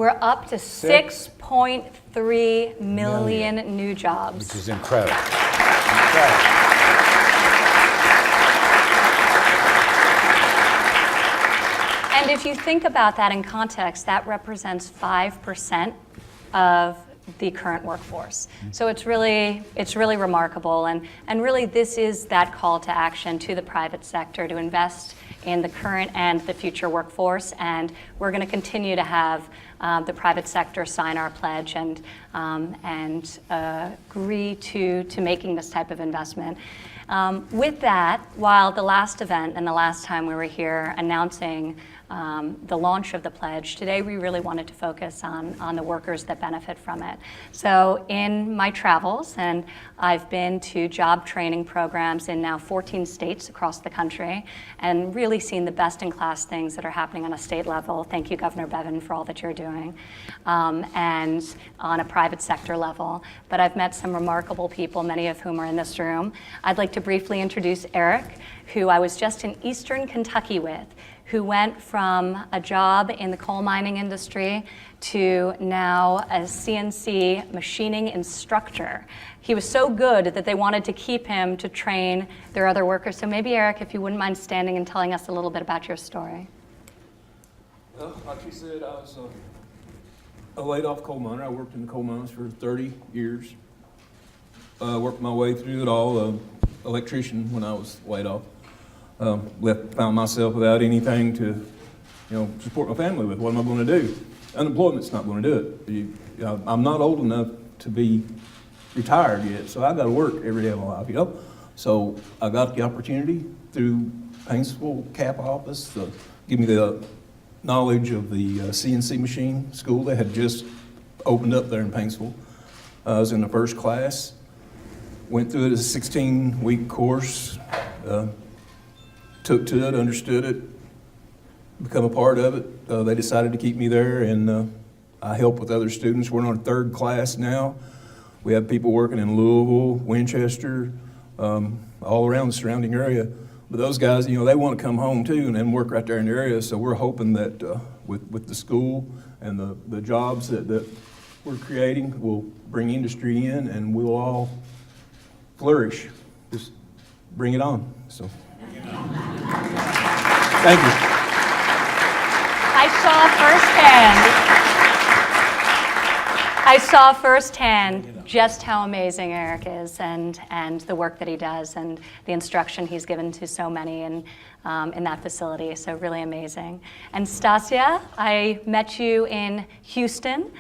We're up to 6.3 million new jobs. Which is incredible. Incredible. And if you think about that in context, that represents 5% of the current workforce. So it's really remarkable, and really this is that call to action to the private sector to invest in the current and the future workforce, and we're going to continue to have the private sector sign our pledge and agree to making this type of investment. With that, while the last event and the last time we were here announcing the launch of the pledge, today we really wanted to focus on the workers that benefit from it. So in my travels, and I've been to job training programs in now 14 states across the country and really seen the best in class things that are happening on a state level. Thank you, Governor Bevin, for all that you're doing, and on a private sector level. But I've met some remarkable people, many of whom are in this room. I'd like to briefly introduce Eric, who I was just in Eastern Kentucky with, who went from a job in the coal mining industry to now a CNC machining instructor. He was so good that they wanted to keep him to train their other workers. So maybe, Eric, if you wouldn't mind standing and telling us a little bit about your story. Well, like you said, I was a laid-off coal miner. I worked in the coal mines for 30 years. Worked my way through it all. Electrician when I was laid off. Found myself without anything to, support my family with. What am I going to do? Unemployment's not going to do it. I'm not old enough to be retired yet, so I got to work every day of my life. So I got the opportunity through Paintsville CAP office to give me the knowledge of the CNC machine school that had just opened up there in Paintsville. I was in the first class. Went through it as a 16-week course. Took to it, understood it, become a part of it. They decided to keep me there, and I help with other students. We're in our third class now. We have people working in Louisville, Winchester, all around the surrounding area. But those guys, they want to come home too and work right there in the area. So we're hoping that with the school and the jobs that we're creating will bring industry in, and we'll all flourish. Just bring it on. So. Thank you. I saw firsthand just how amazing Eric is and the work that he does and the instruction he's given to so many in that facility. So really amazing. And Stasia, I met you in Houston.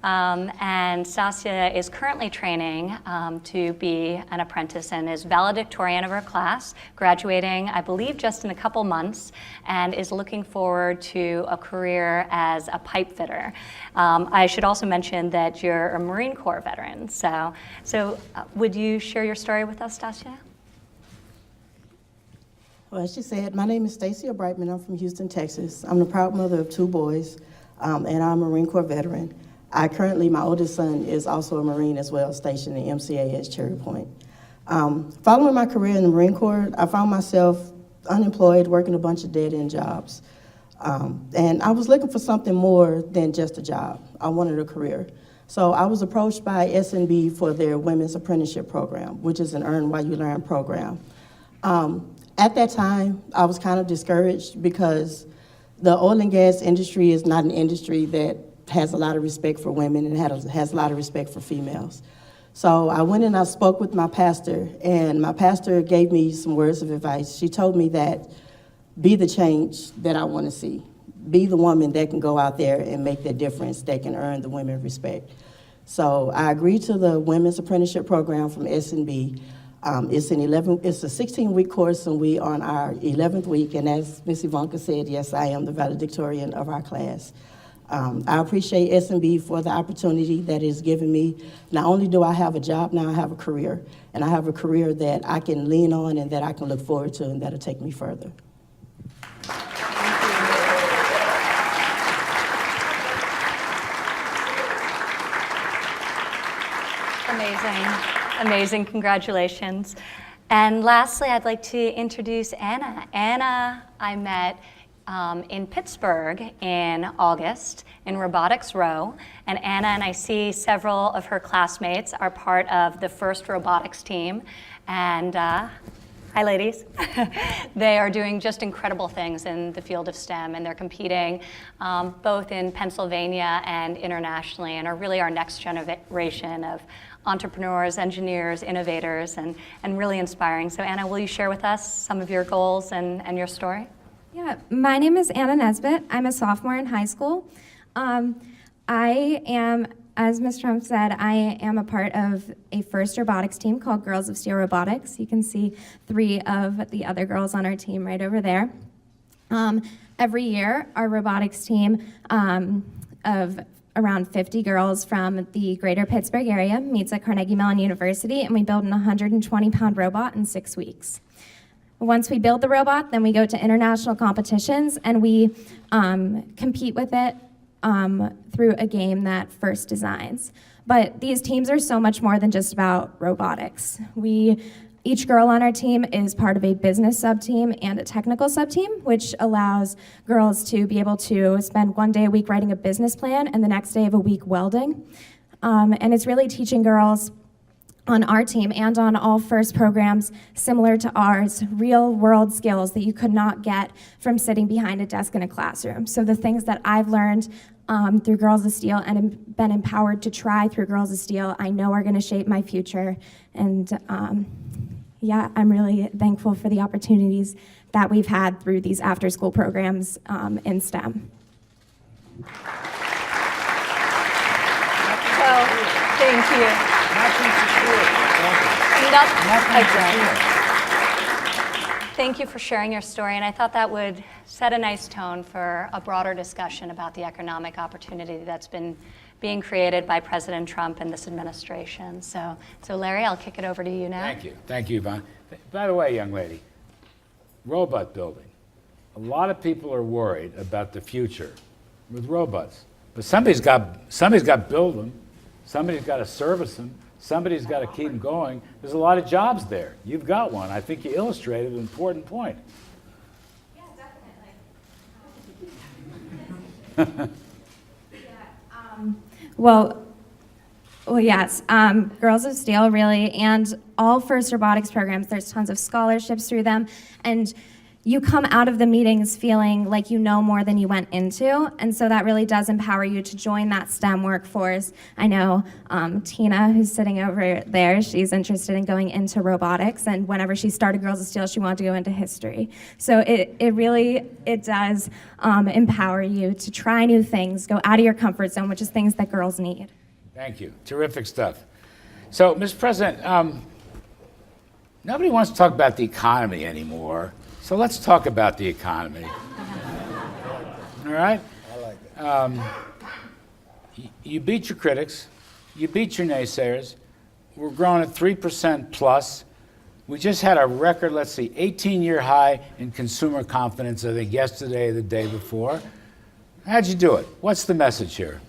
And Stasia is currently training to be an apprentice and is valedictorian of her class, graduating, I believe, just in a couple months, and is looking forward to a career as a pipe fitter. I should also mention that you're a Marine Corps veteran. So would you share your story with us, Stasia? Well, as she said, my name is Stacia Brightman. I'm from Houston, Texas. I'm the proud mother of 2 boys, and I'm a Marine Corps veteran. My oldest son is also a Marine as well, stationed in MCAS Cherry Point. Following my career in the Marine Corps, I found myself unemployed, working a bunch of dead-end jobs. And I was looking for something more than just a job. I wanted a career. So I was approached by SNB for their Women's Apprenticeship Program, which is an Earn While You Learn program. At that time, I was kind of discouraged because the oil and gas industry is not an industry that has a lot of respect for women and has a lot of respect for females. So I went and I spoke with my pastor, and my pastor gave me some words of advice. She told me that be the change that I want to see. Be the woman that can go out there and make that difference, that can earn the women respect. So I agreed to the Women's Apprenticeship Program from SNB. It's a 16-week course, and we are on our 11th week, and as Ms. Ivanka said, yes, I am the valedictorian of our class. I appreciate SNB for the opportunity that it's given me. Not only do I have a job, now I have a career. And I have a career that I can lean on and that I can look forward to and that'll take me further. Amazing, congratulations. And lastly, I'd like to introduce Anna. Anna, I met in Pittsburgh in August in Robotics Row. And Anna and I see several of her classmates are part of the first robotics team. And hi, ladies. They are doing just incredible things in the field of STEM, and they're competing both in Pennsylvania and internationally, and are really our next generation of entrepreneurs, engineers, innovators, and really inspiring. So Anna, will you share with us some of your goals and your story? Yeah, my name is Anna Nesbitt. I'm a sophomore in high school. I am, as Ms. Trump said, I am a part of a first robotics team called Girls of Steel Robotics. You can see 3 of the other girls on our team right over there. Every year, our robotics team of around 50 girls from the greater Pittsburgh area meets at Carnegie Mellon University, and we build an 120-pound robot in 6 weeks. Once we build the robot, then we go to international competitions, and we compete with it through a game that FIRST designs. But these teams are so much more than just about robotics. Each girl on our team is part of a business sub-team and a technical sub-team, which allows girls to be able to spend 1 day a week writing a business plan and the next day of a week welding. And it's really teaching girls on our team and on all FIRST programs similar to ours, real world skills that you could not get from sitting behind a desk in a classroom. So the things that I've learned through Girls of Steel and been empowered to try through Girls of Steel, I know are gonna shape my future. And yeah, I'm really thankful for the opportunities that we've had through these after-school programs in STEM. So, thank you. Thank you for sharing your story, and I thought that would set a nice tone for a broader discussion about the economic opportunity that's been being created by President Trump and this administration. So Larry, I'll kick it over to you now. Thank you. Thank you, Yvonne. By the way, young lady, robot building. A lot of people are worried about the future with robots. But somebody's got to build them. Somebody's got to service them. Somebody's got to keep them going. There's a lot of jobs there. You've got one. I think you illustrated an important point. Yeah, definitely. Well, yes, Girls of Steel really, and all FIRST robotics programs, there's tons of scholarships through them, and you come out of the meetings feeling like you know more than you went into, and so that really does empower you to join that STEM workforce. I know Tina, who's sitting over there, she's interested in going into robotics, and whenever she started Girls of Steel, she wanted to go into history. So it really does empower you to try new things, go out of your comfort zone, which is things that girls need. Thank you. Terrific stuff. So, Mr. President, nobody wants to talk about the economy anymore. So let's talk about the economy. All right? I like it. You beat your critics. You beat your naysayers. We're growing at 3% plus. We just had a record, 18-year high in consumer confidence, I think yesterday or the day before. How'd you do it? What's the message here?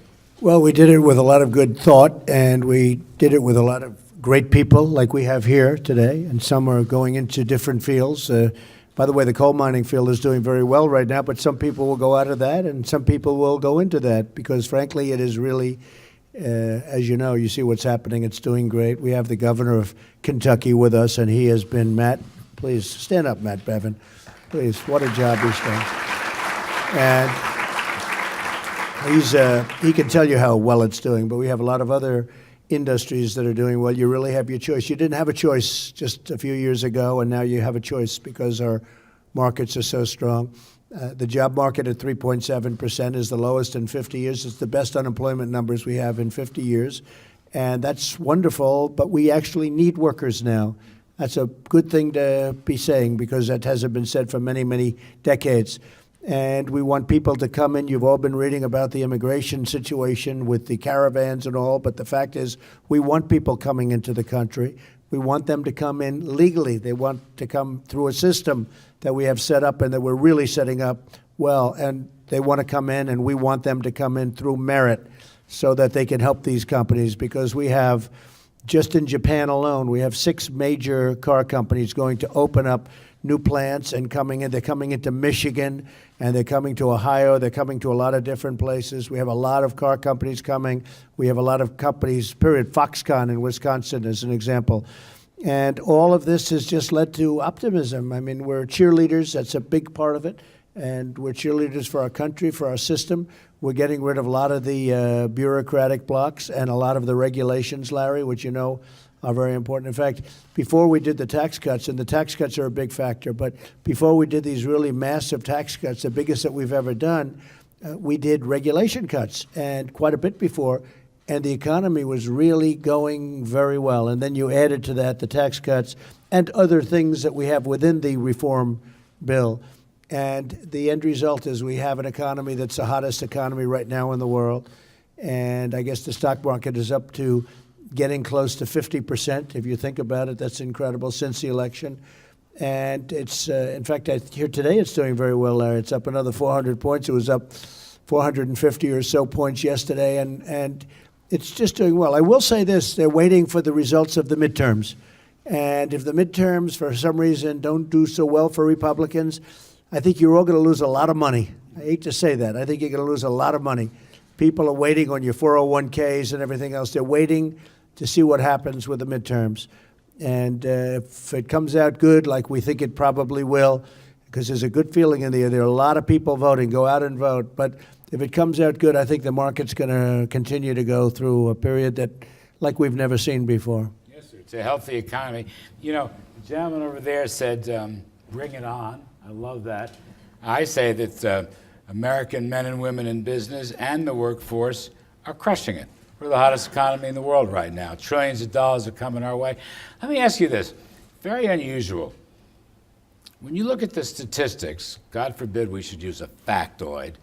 Well, we did it with a lot of good thought, and we did it with a lot of great people like we have here today, and some are going into different fields. By the way, the coal mining field is doing very well right now, but some people will go out of that, and some people will go into that because, frankly, it is really, as you know, you see what's happening. It's doing great. We have the governor of Kentucky with us, and he has been, Matt, please stand up, Matt Bevin. Please, what a job he's done. And he can tell you how well it's doing, but we have a lot of other industries that are doing well. You really have your choice. You didn't have a choice just a few years ago, and now you have a choice because our markets are so strong. The job market at 3.7% is the lowest in 50 years. It's the best unemployment numbers we have in 50 years, and that's wonderful, but we actually need workers now. That's a good thing to be saying because that hasn't been said for many, many decades. And we want people to come in. You've all been reading about the immigration situation with the caravans and all, but the fact is we want people coming into the country. We want them to come in legally. They want to come through a system that we have set up and that we're really setting up well. And they want to come in, and we want them to come in through merit so that they can help these companies because we have Just in Japan alone, we have 6 major car companies going to open up new plants and coming in. They're coming into Michigan, and they're coming to Ohio. They're coming to a lot of different places. We have a lot of car companies coming. We have a lot of companies, period. Foxconn in Wisconsin is an example. And all of this has just led to optimism. I mean, we're cheerleaders. That's a big part of it. And we're cheerleaders for our country, for our system. We're getting rid of a lot of the bureaucratic blocks and a lot of the regulations, Larry, which you know are very important. In fact, before we did the tax cuts, and the tax cuts are a big factor, but before we did these really massive tax cuts, the biggest that we've ever done, we did regulation cuts, and quite a bit before, and the economy was really going very well. And then you added to that the tax cuts and other things that we have within the reform bill. And the end result is we have an economy that's the hottest economy right now in the world. And I guess the stock market is up to getting close to 50%. If you think about it, that's incredible since the election. And it's, in fact, I hear today it's doing very well, Larry. It's up another 400 points. It was up 450 or so points yesterday. And it's just doing well. I will say this, they're waiting for the results of the midterms. And if the midterms, for some reason, don't do so well for Republicans, I think you're all going to lose a lot of money. I hate to say that. I think you're going to lose a lot of money. People are waiting on your 401ks and everything else. They're waiting to see what happens with the midterms. And if it comes out good, like we think it probably will, because there's a good feeling in the air, there are a lot of people voting. Go out and vote. But if it comes out good, I think the market's going to continue to go through a period that, like we've never seen before. Yes, sir. It's a healthy economy. You know, the gentleman over there said, bring it on. I love that. I say that American men and women in business and the workforce are crushing it. We're the hottest economy in the world right now. Trillions of dollars are coming our way. Let me ask you this. Very unusual. When you look at the statistics, God forbid we should use a factoid,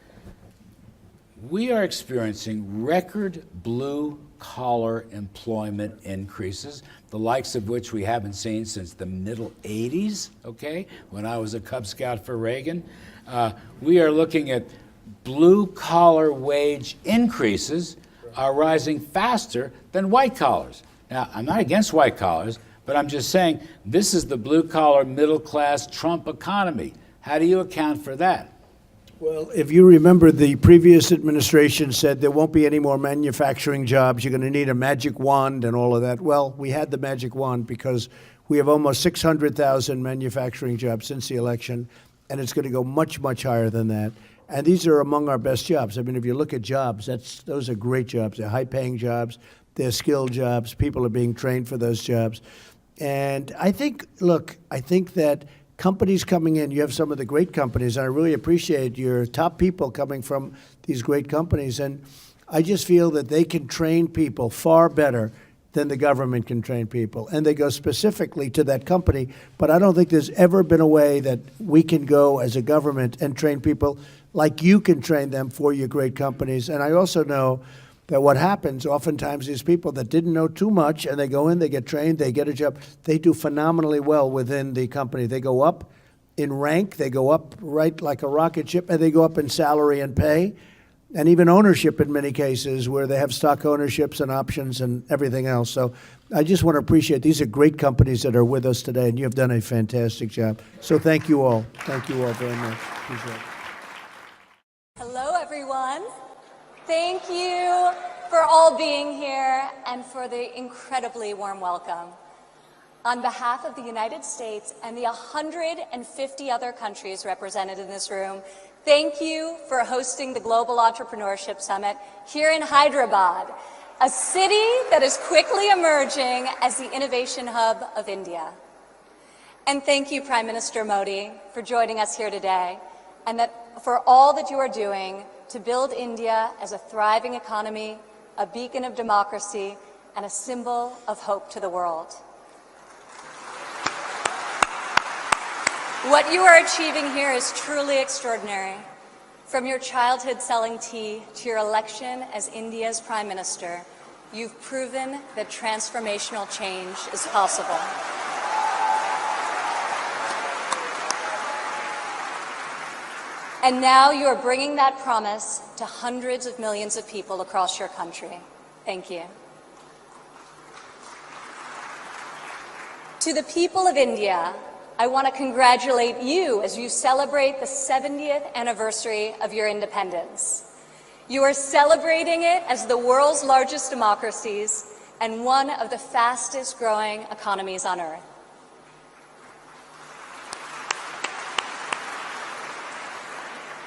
we are experiencing record blue-collar employment increases, the likes of which we haven't seen since the middle 80s, okay, when I was a Cub Scout for Reagan. We are looking at blue-collar wage increases are rising faster than white collars. Now, I'm not against white collars, but I'm just saying this is the blue-collar, middle-class Trump economy. How do you account for that? Well, if you remember, the previous administration said there won't be any more manufacturing jobs. You're going to need a magic wand and all of that. Well, we had the magic wand because we have almost 600,000 manufacturing jobs since the election, and it's going to go much, much higher than that. And these are among our best jobs. I mean, if you look at jobs, those are great jobs. They're high-paying jobs. They're skilled jobs. People are being trained for those jobs. And I think that companies coming in, you have some of the great companies, and I really appreciate your top people coming from these great companies. And I just feel that they can train people far better than the government can train people. And they go specifically to that company. But I don't think there's ever been a way that we can go as a government and train people like you can train them for your great companies. And I also know that what happens oftentimes is people that didn't know too much, and they go in, they get trained, they get a job, they do phenomenally well within the company. They go up in rank, they go up right like a rocket ship, and they go up in salary and pay, and even ownership in many cases where they have stock ownerships and options and everything else. So I just want to appreciate, these are great companies that are with us today, and you have done a fantastic job. So thank you all. Thank you all very much. Appreciate it. Hello, everyone. Thank you for all being here and for the incredibly warm welcome. On behalf of the United States and the 150 other countries represented in this room, thank you for hosting the Global Entrepreneurship Summit here in Hyderabad, a city that is quickly emerging as the innovation hub of India. And thank you, Prime Minister Modi, for joining us here today, and for all that you are doing to build India as a thriving economy, a beacon of democracy, and a symbol of hope to the world. What you are achieving here is truly extraordinary. From your childhood selling tea to your election as India's Prime Minister, you've proven that transformational change is possible. And now you are bringing that promise to hundreds of millions of people across your country. Thank you. To the people of India, I want to congratulate you as you celebrate the 70th anniversary of your independence. You are celebrating it as the world's largest democracies and one of the fastest growing economies on earth.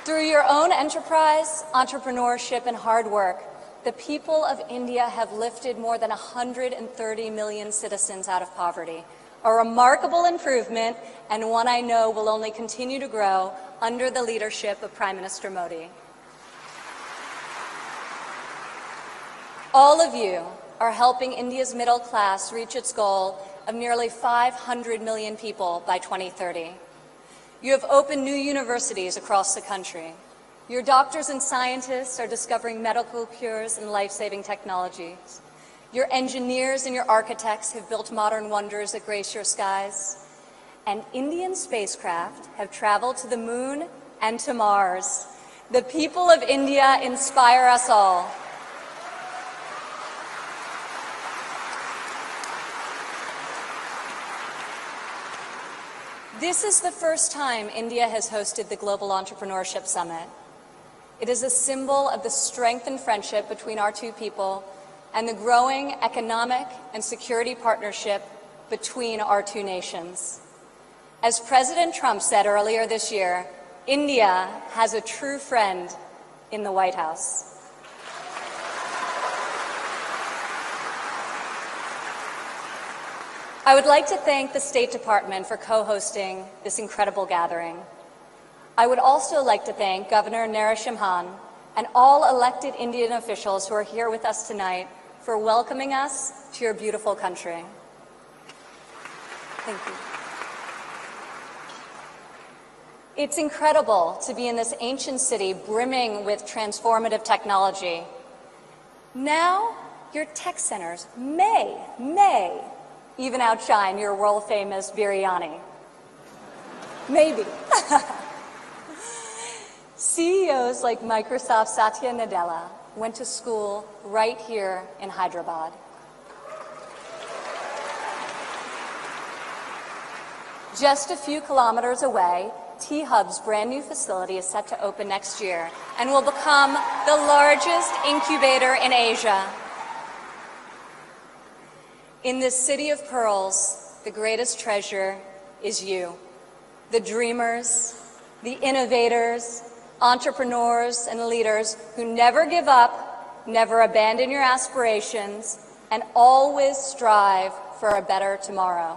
Through your own enterprise, entrepreneurship, and hard work, the people of India have lifted more than 130 million citizens out of poverty, a remarkable improvement and one I know will only continue to grow under the leadership of Prime Minister Modi. All of you are helping India's middle class reach its goal of nearly 500 million people by 2030. You have opened new universities across the country. Your doctors and scientists are discovering medical cures and life-saving technologies. Your engineers and your architects have built modern wonders that grace your skies. And Indian spacecraft have traveled to the moon and to Mars. The people of India inspire us all. This is the first time India has hosted the Global Entrepreneurship Summit. It is a symbol of the strength and friendship between our two people and the growing economic and security partnership between our two nations. As President Trump said earlier this year, India has a true friend in the White House. I would like to thank the State Department for co-hosting this incredible gathering. I would also like to thank Governor Narasimhan and all elected Indian officials who are here with us tonight for welcoming us to your beautiful country. Thank you. It's incredible to be in this ancient city brimming with transformative technology. Now, your tech centers may even outshine your world-famous biryani. Maybe. CEOs like Microsoft Satya Nadella went to school right here in Hyderabad. Just a few kilometers away, T-Hub's brand new facility is set to open next year and will become the largest incubator in Asia. In this city of pearls, the greatest treasure is you, the dreamers, the innovators, entrepreneurs, and leaders who never give up, never abandon your aspirations, and always strive for a better tomorrow.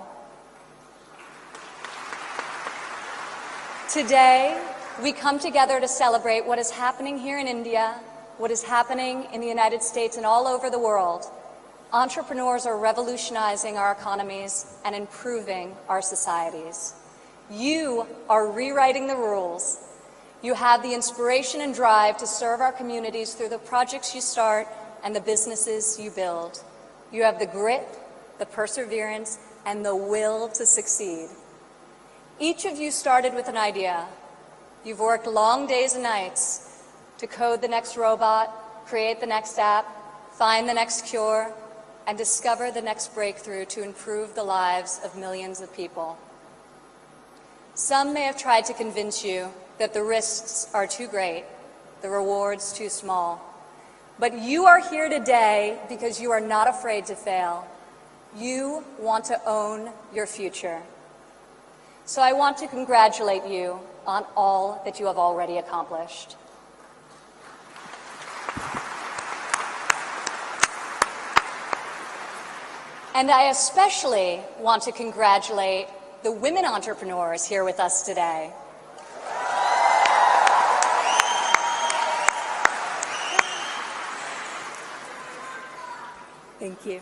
Today, we come together to celebrate what is happening here in India, what is happening in the United States and all over the world. Entrepreneurs are revolutionizing our economies and improving our societies. You are rewriting the rules. You have the inspiration and drive to serve our communities through the projects you start and the businesses you build. You have the grit, the perseverance, and the will to succeed. Each of you started with an idea. You've worked long days and nights to code the next robot, create the next app, find the next cure, and discover the next breakthrough to improve the lives of millions of people. Some may have tried to convince you that the risks are too great, the rewards too small. But you are here today because you are not afraid to fail. You want to own your future. So I want to congratulate you on all that you have already accomplished. And I especially want to congratulate the women entrepreneurs here with us today. Thank you.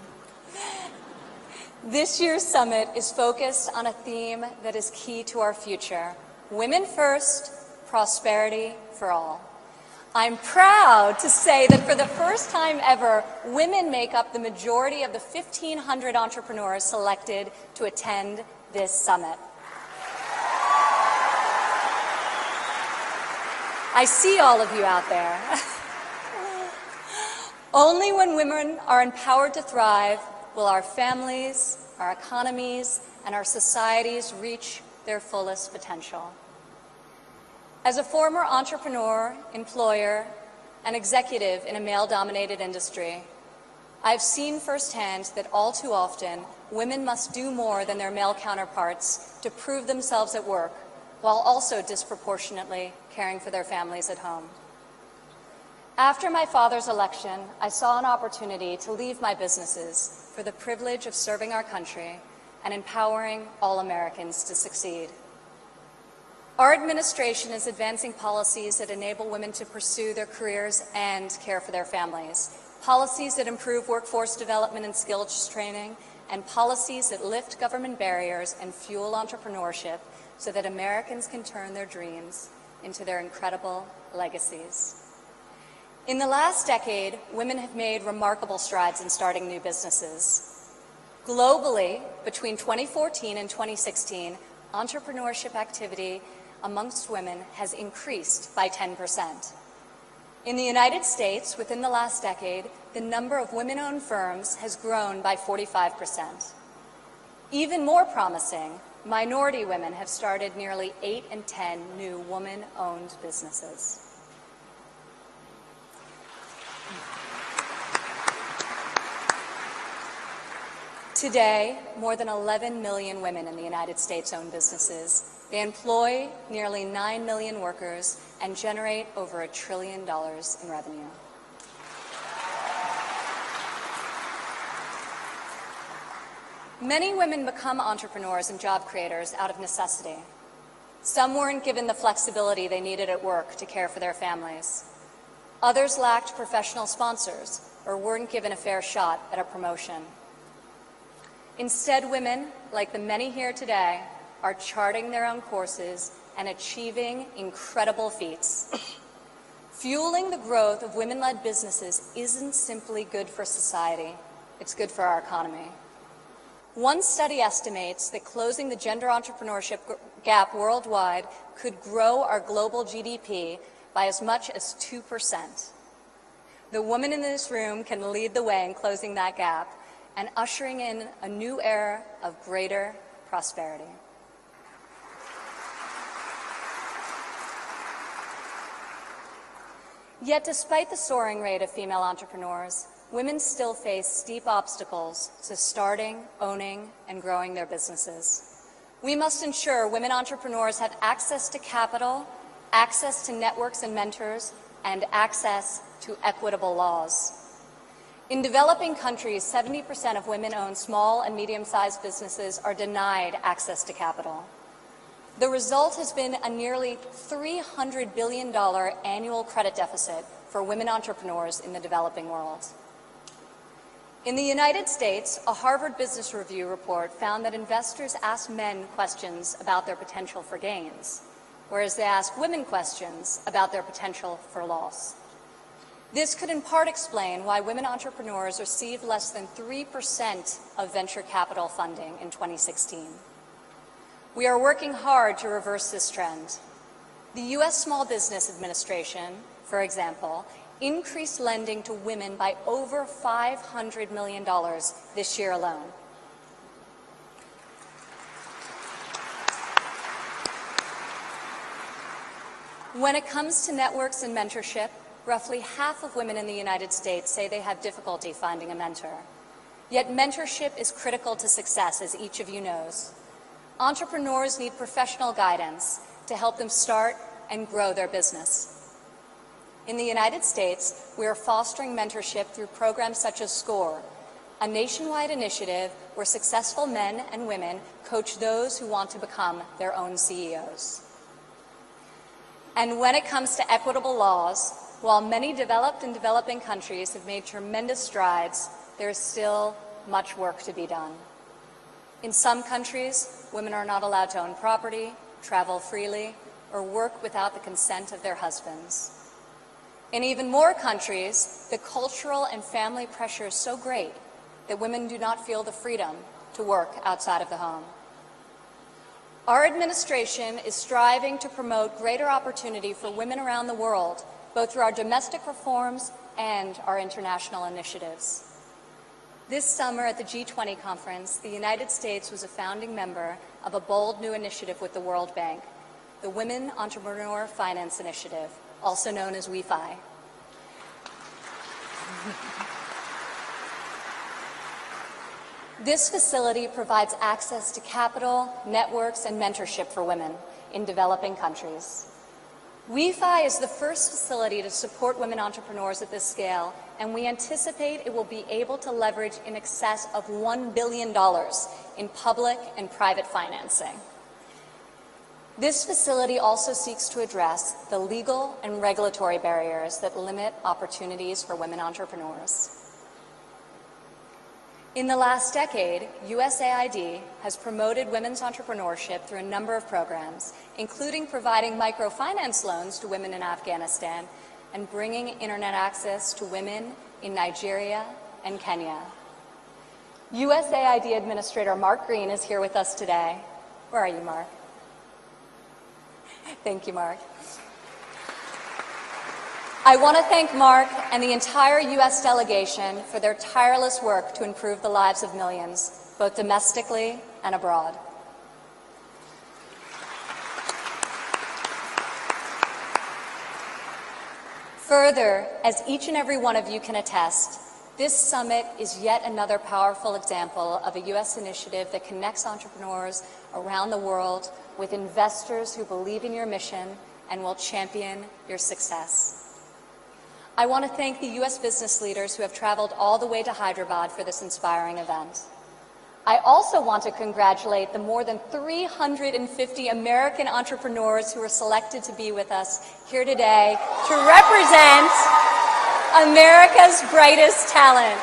This year's summit is focused on a theme that is key to our future: women first, prosperity for all. I'm proud to say that for the first time ever, women make up the majority of the 1,500 entrepreneurs selected to attend this summit. I see all of you out there. Only when women are empowered to thrive will our families, our economies, and our societies reach their fullest potential. As a former entrepreneur, employer, and executive in a male-dominated industry, I've seen firsthand that all too often, women must do more than their male counterparts to prove themselves at work, while also disproportionately caring for their families at home. After my father's election, I saw an opportunity to leave my businesses for the privilege of serving our country and empowering all Americans to succeed. Our administration is advancing policies that enable women to pursue their careers and care for their families, policies that improve workforce development and skills training, and policies that lift government barriers and fuel entrepreneurship so that Americans can turn their dreams into their incredible legacies. In the last decade, women have made remarkable strides in starting new businesses. Globally, between 2014 and 2016, entrepreneurship activity amongst women has increased by 10%. In the United States, within the last decade, the number of women-owned firms has grown by 45%. Even more promising, minority women have started nearly 8 in 10 new woman-owned businesses. Today, more than 11 million women in the United States own businesses. They employ nearly 9 million workers and generate over $1 trillion in revenue. Many women become entrepreneurs and job creators out of necessity. Some weren't given the flexibility they needed at work to care for their families. Others lacked professional sponsors or weren't given a fair shot at a promotion. Instead, women, like the many here today, are charting their own courses and achieving incredible feats. Fueling the growth of women-led businesses isn't simply good for society, it's good for our economy. One study estimates that closing the gender entrepreneurship gap worldwide could grow our global GDP by as much as 2%. The woman in this room can lead the way in closing that gap and ushering in a new era of greater prosperity. Yet despite the soaring rate of female entrepreneurs, women still face steep obstacles to starting, owning, and growing their businesses. We must ensure women entrepreneurs have access to capital, access to networks and mentors, and access to equitable laws. In developing countries, 70% of women-owned small and medium-sized businesses are denied access to capital. The result has been a nearly $300 billion annual credit deficit for women entrepreneurs in the developing world. In the United States, a Harvard Business Review report found that investors ask men questions about their potential for gains, whereas they ask women questions about their potential for loss. This could in part explain why women entrepreneurs received less than 3% of venture capital funding in 2016. We are working hard to reverse this trend. The U.S. Small Business Administration, for example, increased lending to women by over $500 million this year alone. When it comes to networks and mentorship, roughly half of women in the United States say they have difficulty finding a mentor. Yet mentorship is critical to success, as each of you knows. Entrepreneurs need professional guidance to help them start and grow their business. In the United States, we are fostering mentorship through programs such as SCORE, a nationwide initiative where successful men and women coach those who want to become their own CEOs. And when it comes to equitable laws, while many developed and developing countries have made tremendous strides, there is still much work to be done. In some countries, women are not allowed to own property, travel freely, or work without the consent of their husbands. In even more countries, the cultural and family pressure is so great that women do not feel the freedom to work outside of the home. Our administration is striving to promote greater opportunity for women around the world, both through our domestic reforms and our international initiatives. This summer at the G20 conference, the United States was a founding member of a bold new initiative with the World Bank, the Women Entrepreneur Finance Initiative, also known as WEFI. This facility provides access to capital, networks, and mentorship for women in developing countries. WEFI is the first facility to support women entrepreneurs at this scale, and we anticipate it will be able to leverage in excess of $1 billion in public and private financing. This facility also seeks to address the legal and regulatory barriers that limit opportunities for women entrepreneurs. In the last decade, USAID has promoted women's entrepreneurship through a number of programs, including providing microfinance loans to women in Afghanistan and bringing internet access to women in Nigeria and Kenya. USAID Administrator Mark Green is here with us today. Where are you, Mark? Thank you, Mark. I want to thank Mark and the entire U.S. delegation for their tireless work to improve the lives of millions, both domestically and abroad. Further, as each and every one of you can attest, this summit is yet another powerful example of a U.S. initiative that connects entrepreneurs around the world with investors who believe in your mission and will champion your success. I want to thank the U.S. business leaders who have traveled all the way to Hyderabad for this inspiring event. I also want to congratulate the more than 350 American entrepreneurs who were selected to be with us here today to represent America's brightest talent.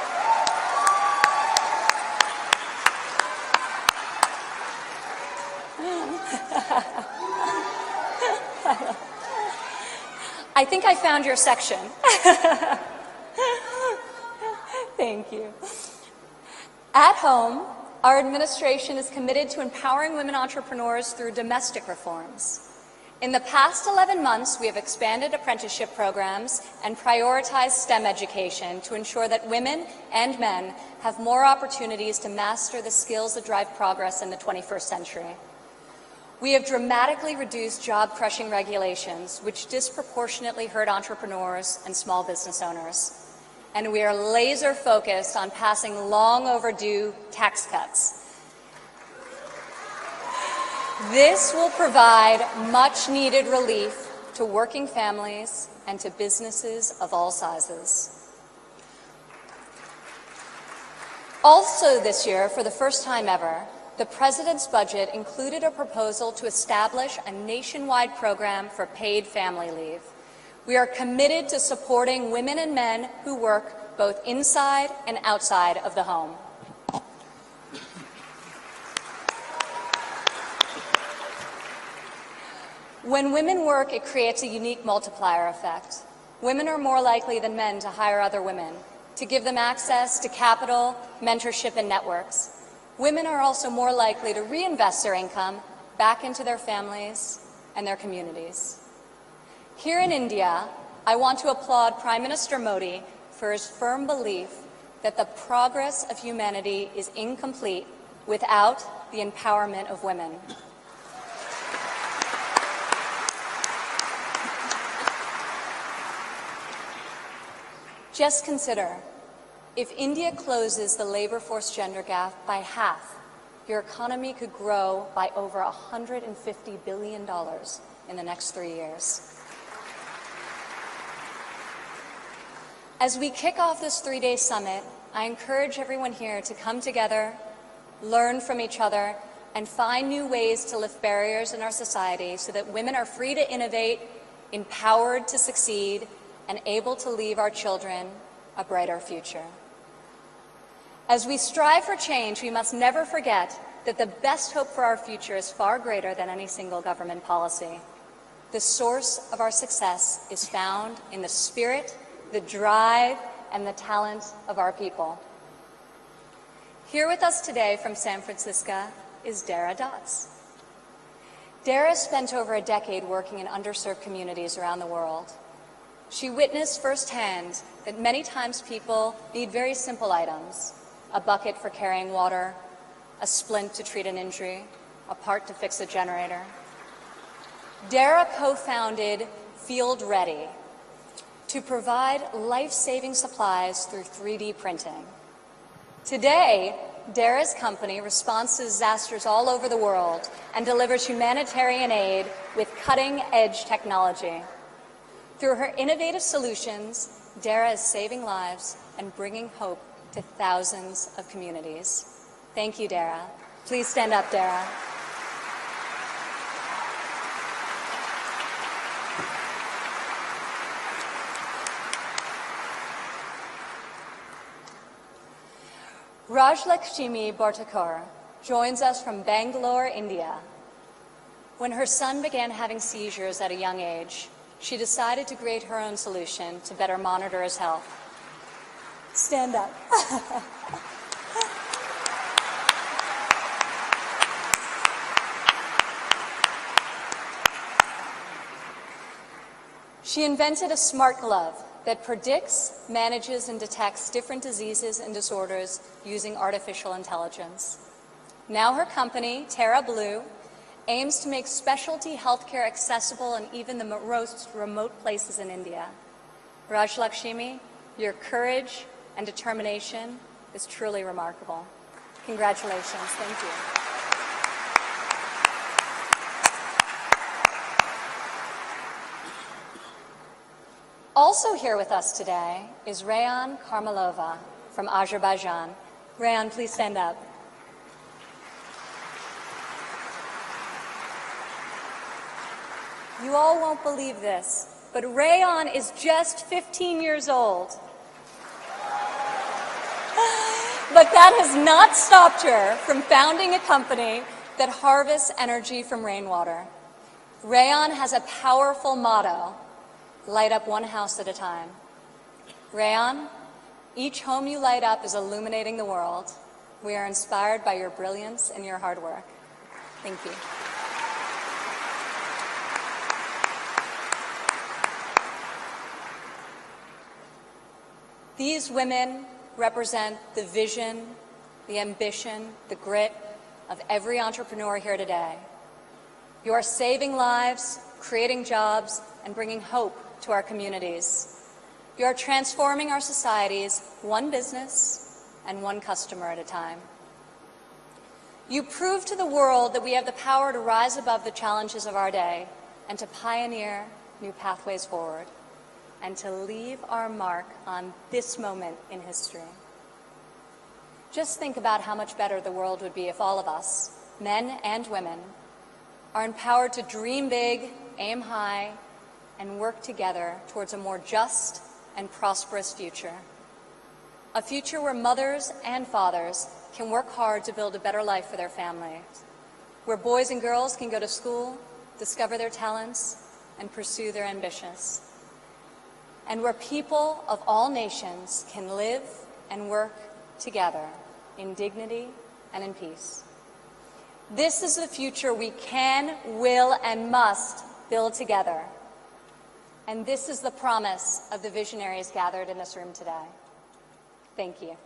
I think I found your section. Thank you. At home, our administration is committed to empowering women entrepreneurs through domestic reforms. In the past 11 months, we have expanded apprenticeship programs and prioritized STEM education to ensure that women and men have more opportunities to master the skills that drive progress in the 21st century. We have dramatically reduced job-crushing regulations, which disproportionately hurt entrepreneurs and small business owners. And we are laser-focused on passing long-overdue tax cuts. This will provide much-needed relief to working families and to businesses of all sizes. Also this year, for the first time ever, the President's budget included a proposal to establish a nationwide program for paid family leave. We are committed to supporting women and men who work both inside and outside of the home. When women work, it creates a unique multiplier effect. Women are more likely than men to hire other women, to give them access to capital, mentorship, and networks. Women are also more likely to reinvest their income back into their families and their communities. Here in India, I want to applaud Prime Minister Modi for his firm belief that the progress of humanity is incomplete without the empowerment of women. Just consider, if India closes the labor force gender gap by half, your economy could grow by over $150 billion in the next 3 years. As we kick off this 3-day summit, I encourage everyone here to come together, learn from each other, and find new ways to lift barriers in our society so that women are free to innovate, empowered to succeed, and able to leave our children a brighter future. As we strive for change, we must never forget that the best hope for our future is far greater than any single government policy. The source of our success is found in the spirit, the drive, and the talent of our people. Here with us today from San Francisco is Dara Dotz. Dara spent over a decade working in underserved communities around the world. She witnessed firsthand that many times people need very simple items, a bucket for carrying water, a splint to treat an injury, a part to fix a generator. Dara co-founded Field Ready to provide life-saving supplies through 3D printing. Today, Dara's company responds to disasters all over the world and delivers humanitarian aid with cutting-edge technology. Through her innovative solutions, Dara is saving lives and bringing hope to thousands of communities. Thank you, Dara. Please stand up, Dara. Rajlakshmi Bhartakar joins us from Bangalore, India. When her son began having seizures at a young age, she decided to create her own solution to better monitor his health. Stand up. She invented a smart glove that predicts, manages, and detects different diseases and disorders using artificial intelligence. Now her company, Terra Blue, aims to make specialty healthcare accessible in even the most remote places in India. Rajlakshmi, your courage and determination is truly remarkable. Congratulations. Thank you. Also here with us today is Rayan Karmalova from Azerbaijan. Rayan, please stand up. You all won't believe this, but Rayan is just 15 years old. But that has not stopped her from founding a company that harvests energy from rainwater. Rayan has a powerful motto: light up one house at a time. Rayan, each home you light up is illuminating the world. We are inspired by your brilliance and your hard work. Thank you. These women represent the vision, the ambition, the grit of every entrepreneur here today. You are saving lives, creating jobs, and bringing hope to our communities. You are transforming our societies one business and one customer at a time. You prove to the world that we have the power to rise above the challenges of our day and to pioneer new pathways forward and to leave our mark on this moment in history. Just think about how much better the world would be if all of us, men and women, are empowered to dream big, aim high, and work together towards a more just and prosperous future. A future where mothers and fathers can work hard to build a better life for their families, where boys and girls can go to school, discover their talents, and pursue their ambitions, and where people of all nations can live and work together in dignity and in peace. This is the future we can, will, and must build together. And this is the promise of the visionaries gathered in this room today. Thank you.